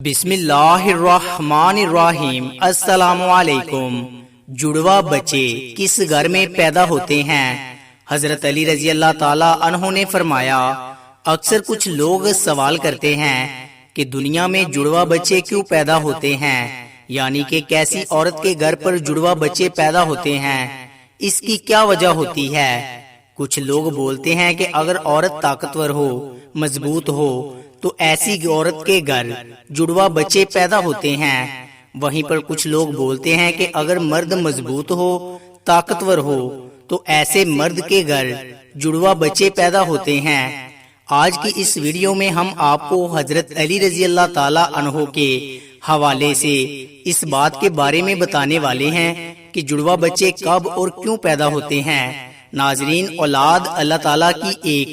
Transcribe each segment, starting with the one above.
بسم اللہ الرحمن الرحیم۔ السلام علیکم۔ جڑوا بچے کس گھر میں پیدا ہوتے ہیں؟ حضرت علی رضی اللہ تعالی عنہ نے فرمایا، اکثر کچھ لوگ سوال کرتے ہیں کہ دنیا میں جڑوا بچے کیوں پیدا ہوتے ہیں، یعنی کہ کیسی عورت کے گھر پر جڑوا بچے پیدا ہوتے ہیں، اس کی کیا وجہ ہوتی ہے؟ کچھ لوگ بولتے ہیں کہ اگر عورت طاقتور ہو، مضبوط ہو تو ایسی عورت کے گھر جڑوا بچے پیدا ہوتے ہیں۔ وہیں پر کچھ لوگ بولتے ہیں کہ اگر مرد مضبوط ہو، طاقتور ہو تو ایسے مرد کے گھر جڑوا بچے پیدا ہوتے ہیں۔ آج کی اس ویڈیو میں ہم آپ کو حضرت علی رضی اللہ تعالی عنہ کے حوالے سے اس بات کے بارے میں بتانے والے ہیں کہ جڑوا بچے کب اور کیوں پیدا ہوتے ہیں۔ ناظرین، اولاد اللہ تعالیٰ کی ایک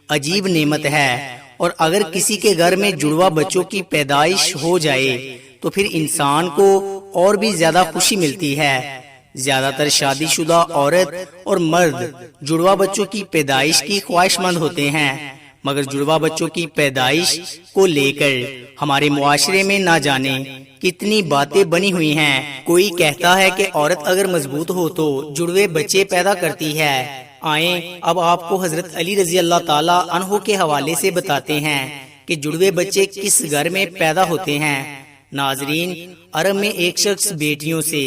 عجیب نعمت ہے، اور اگر کسی کے گھر میں جڑوا بچوں کی پیدائش ہو جائے تو پھر انسان کو اور بھی زیادہ خوشی ملتی ہے۔ زیادہ تر شادی شدہ عورت اور مرد جڑوا بچوں کی پیدائش کی خواہش مند ہوتے ہیں، مگر جڑوا بچوں کی پیدائش کو لے کر ہمارے معاشرے میں نہ جانے کتنی باتیں بنی ہوئی ہیں۔ کوئی کہتا ہے کہ عورت اگر مضبوط ہو تو جڑوے بچے پیدا کرتی ہے۔ آئیں اب آپ کو حضرت علی رضی اللہ تعالی عنہ کے حوالے سے بتاتے ہیں کہ جڑوے بچے کس گھر میں پیدا ہوتے ہیں۔ ناظرین، عرب میں ایک شخص بیٹیوں سے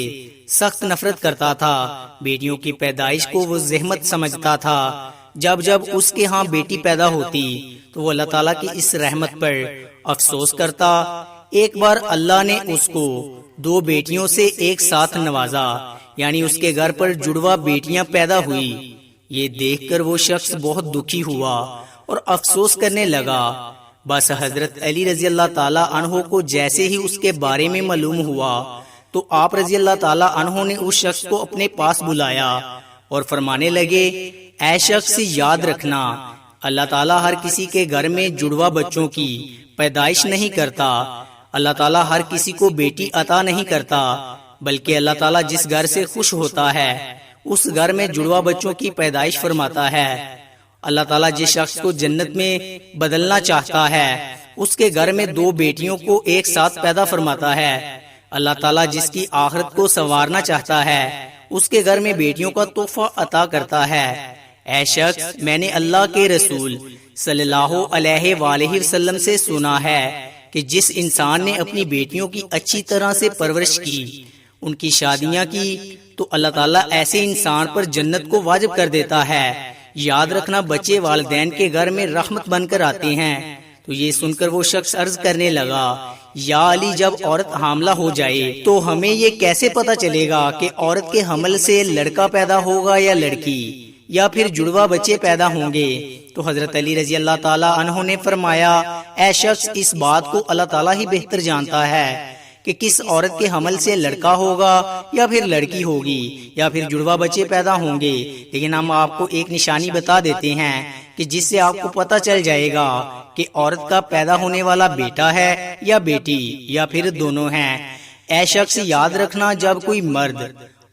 سخت نفرت کرتا تھا۔ بیٹیوں کی پیدائش کو وہ زحمت سمجھتا تھا۔ جب اس کے ہاں بیٹی پیدا ہوتی تو وہ اللہ تعالیٰ کی اس رحمت پر افسوس کرتا۔ ایک بار اللہ نے اس کو 2 بیٹیوں سے ایک ساتھ نوازا، یعنی اس کے گھر پر جڑوا بیٹیاں پیدا ہوئی۔ یہ دیکھ کر وہ شخص بہت دکھی ہوا اور افسوس کرنے لگا۔ بس حضرت علی رضی اللہ تعالی عنہ کو جیسے ہی اس کے بارے میں معلوم ہوا تو آپ رضی اللہ تعالی عنہ نے اس شخص کو اپنے پاس بلایا اور فرمانے لگے، اے شخص یاد رکھنا، اللہ تعالیٰ ہر کسی کے گھر میں جڑوا بچوں کی پیدائش نہیں کرتا۔ اللہ تعالیٰ ہر کسی کو بیٹی عطا نہیں کرتا، بلکہ اللہ تعالیٰ جس گھر سے خوش ہوتا ہے اس گھر میں جڑوا بچوں کی پیدائش فرماتا ہے۔ اللہ تعالیٰ جس شخص کو جنت میں بدلنا چاہتا ہے اس کے گھر میں 2 بیٹیوں کو ایک ساتھ پیدا فرماتا ہے۔ اللہ تعالیٰ جس کی آخرت کو سنوارنا چاہتا ہے اس کے گھر میں بیٹیوں کا تحفہ عطا کرتا ہے۔ اے شخص، میں نے اللہ کے رسول صلی اللہ علیہ وآلہ وسلم سے سنا ہے کہ جس انسان نے اپنی بیٹیوں کی اچھی طرح سے پرورش کی، ان کی شادیاں کی، تو اللہ تعالیٰ ایسے انسان پر جنت کو واجب کر دیتا ہے۔ یاد رکھنا، بچے والدین کے گھر میں رحمت بن کر آتے ہیں۔ تو یہ سن کر وہ شخص عرض کرنے لگا، یا علی، جب عورت حاملہ ہو جائے تو ہمیں یہ کیسے پتا چلے گا کہ عورت کے حمل سے لڑکا پیدا ہوگا یا لڑکی، یا پھر جڑوا بچے پیدا ہوں گے؟ تو حضرت علی رضی اللہ تعالی عنہ نے فرمایا، اے شخص، اس بات کو اللہ تعالیٰ ہی بہتر جانتا ہے کہ کس عورت کے حمل سے لڑکا ہوگا یا پھر لڑکی ہوگی، یا پھر جڑوا بچے پیدا ہوں گے۔ لیکن ہم آپ کو ایک نشانی بتا دیتے ہیں کہ جس سے آپ کو پتا چل جائے گا کہ عورت کا پیدا ہونے والا بیٹا ہے یا بیٹی، یا پھر دونوں ہیں۔ اے شخص یاد رکھنا، جب کوئی مرد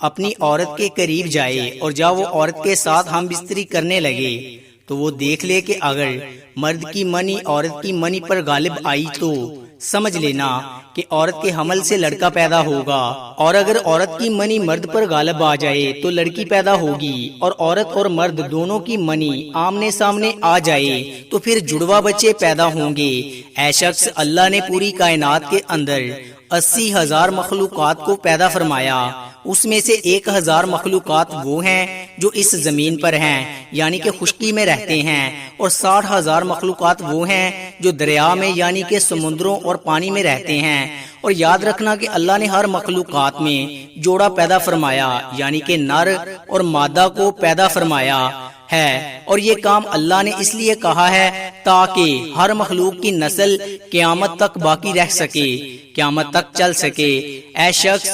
اپنی عورت کے قریب جائے اور جب وہ عورت کے ساتھ ہم بستری کرنے لگے تو وہ دیکھ لے کہ اگر مرد کی منی عورت کی منی پر غالب آئی تو سمجھ لینا کہ عورت کے حمل سے لڑکا پیدا ہوگا، اور اگر عورت کی منی مرد پر غالب آ جائے تو لڑکی پیدا ہوگی، اور عورت اور مرد دونوں کی منی آمنے سامنے آ جائے تو پھر جڑوا بچے پیدا ہوں گے۔ اے شخص، اللہ نے پوری کائنات کے اندر 80,000 مخلوقات کو پیدا فرمایا، اس میں سے 1,000 مخلوقات وہ ہیں جو اس زمین پر ہیں، یعنی کہ خشکی میں رہتے ہیں، اور 60,000 مخلوقات وہ ہیں جو دریا میں یعنی کہ سمندروں اور پانی میں رہتے ہیں۔ اور یاد رکھنا کہ اللہ نے ہر مخلوقات میں جوڑا پیدا فرمایا، یعنی کہ نر اور مادہ کو پیدا فرمایا ہے، اور یہ کام اللہ نے اس لیے کہا ہے تاکہ ہر مخلوق کی نسل قیامت تک باقی رہ سکے، قیامت تک چل سکے۔ اے شخص،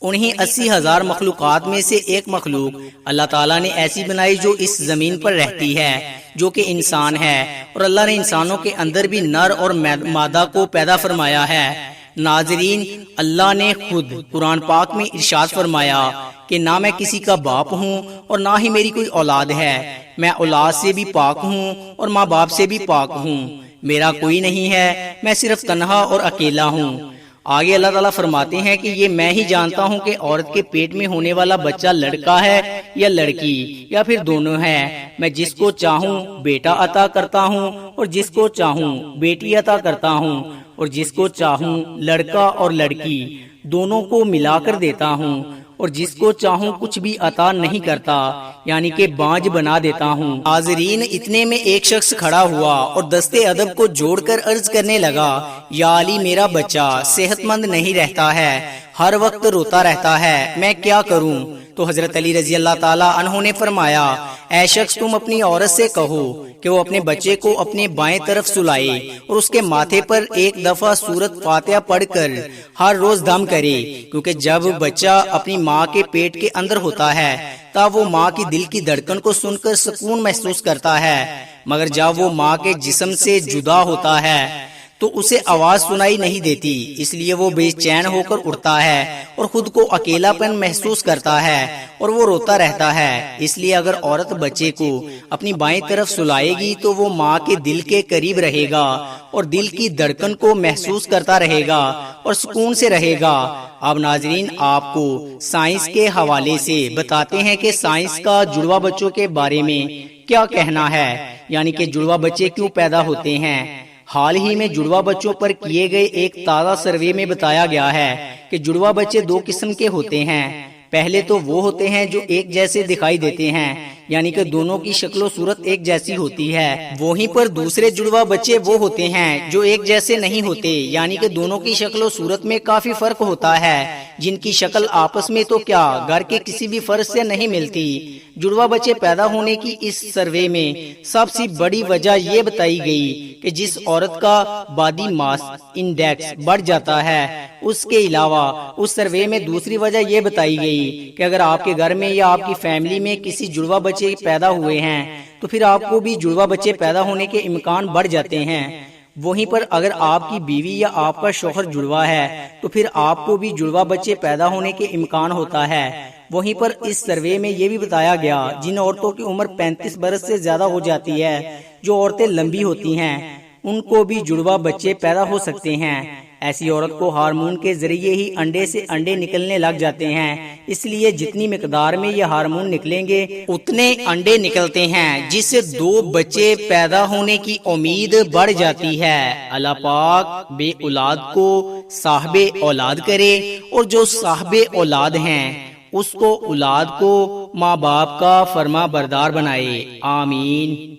انہی 80,000 مخلوقات میں سے ایک مخلوق اللہ تعالیٰ نے ایسی بنائی جو اس زمین پر رہتی ہے، جو کہ انسان ہے، اور اللہ نے انسانوں کے اندر بھی نر اور مادہ کو پیدا فرمایا ہے۔ ناظرین، اللہ نے خود قرآن پاک میں ارشاد فرمایا کہ نہ میں کسی کا باپ ہوں اور نہ ہی میری کوئی اولاد ہے، میں اولاد سے بھی پاک ہوں اور ماں باپ سے بھی پاک ہوں۔ میرا کوئی نہیں ہے، میں صرف تنہا اور اکیلا ہوں۔ آگے اللہ تعالیٰ فرماتے ہیں کہ یہ میں ہی جانتا ہوں کہ عورت کے پیٹ میں ہونے والا بچہ لڑکا ہے یا لڑکی یا پھر دونوں ہے۔ میں جس کو چاہوں بیٹا عطا کرتا ہوں اور جس کو چاہوں بیٹی عطا کرتا ہوں، اور جس کو چاہوں لڑکا اور لڑکی دونوں کو ملا کر دیتا ہوں، اور جس کو چاہوں کچھ بھی عطا نہیں کرتا، یعنی کہ بانجھ بنا دیتا ہوں۔ حاضرین، اتنے میں ایک شخص کھڑا ہوا اور دستے ادب کو جوڑ کر عرض کرنے لگا، یا علی میرا بچہ صحت مند نہیں رہتا ہے، ہر وقت روتا رہتا ہے، میں کیا کروں؟ تو حضرت علی رضی اللہ تعالیٰ عنہ نے فرمایا، اے شخص تم اپنی عورت سے کہو کہ وہ اپنے بچے کو اپنے بائیں طرف سلائے اور اس کے ماتھے پر ایک دفعہ سورت فاتحہ پڑھ کر ہر روز دم کرے، کیونکہ جب بچہ اپنی ماں کے پیٹ کے اندر ہوتا ہے تب وہ ماں کی دل کی دھڑکن کو سن کر سکون محسوس کرتا ہے، مگر جب وہ ماں کے جسم سے جدا ہوتا ہے تو اسے آواز سنائی نہیں دیتی، اس لیے وہ بے چین ہو کر اٹھتا ہے اور خود کو اکیلا پن محسوس کرتا ہے اور وہ روتا رہتا ہے۔ اس لیے اگر عورت بچے کو اپنی بائیں طرف سلائے گی تو وہ ماں کے دل کے قریب رہے گا اور دل کی دھڑکن کو محسوس کرتا رہے گا اور سکون سے رہے گا۔ اب ناظرین، آپ کو سائنس کے حوالے سے بتاتے ہیں کہ سائنس کا جڑواں بچوں کے بارے میں کیا کہنا ہے، یعنی کہ جڑواں بچے کیوں پیدا ہوتے ہیں۔ حال ہی میں جڑواں بچوں پر کیے گئے ایک تازہ سروے میں بتایا گیا ہے کہ جڑواں بچے دو قسم کے ہوتے ہیں۔ پہلے تو وہ ہوتے ہیں جو ایک جیسے دکھائی دیتے ہیں، یعنی کہ دونوں کی شکل و صورت ایک جیسی ہوتی ہے۔ وہیں پر دوسرے جڑواں بچے وہ ہوتے ہیں جو ایک جیسے نہیں ہوتے، یعنی کہ دونوں کی شکل و صورت میں کافی فرق ہوتا ہے، جن کی شکل آپس میں تو کیا گھر کے کسی بھی فرد سے نہیں ملتی۔ جڑواں بچے پیدا ہونے کی اس سروے میں سب سے بڑی وجہ یہ بتائی گئی کہ جس عورت کا باڈی ماس انڈیکس بڑھ جاتا ہے، اس کے علاوہ اس سروے میں دوسری وجہ یہ بتائی گئی کہ اگر آپ کے گھر میں یا آپ کی فیملی میں کسی جڑواں بچے پیدا ہوئے ہیں تو پھر آپ کو بھی جڑواں بچے پیدا ہونے کے امکان بڑھ جاتے ہیں۔ وہیں پر اگر آپ کی بیوی یا آپ کا شوہر جڑواں ہے تو پھر آپ کو بھی جڑواں بچے پیدا ہونے کے امکان ہوتا ہے۔ وہیں پر اس سروے میں یہ بھی بتایا گیا جن عورتوں کی عمر 35 برس سے زیادہ ہو جاتی ہے، جو عورتیں لمبی ہوتی ہیں، ان کو بھی جڑواں بچے پیدا ہو سکتے ہیں۔ ایسی عورت کو ہارمون کے ذریعے ہی انڈے سے انڈے نکلنے لگ جاتے ہیں، اس لیے جتنی مقدار میں یہ ہارمون نکلیں گے اتنے انڈے نکلتے ہیں، جس سے 2 بچے پیدا ہونے کی امید بڑھ جاتی ہے۔ اللہ پاک بے اولاد کو صاحب اولاد کرے اور جو صاحب اولاد ہیں اس کو اولاد کو ماں باپ کا فرما بردار بنائے، آمین۔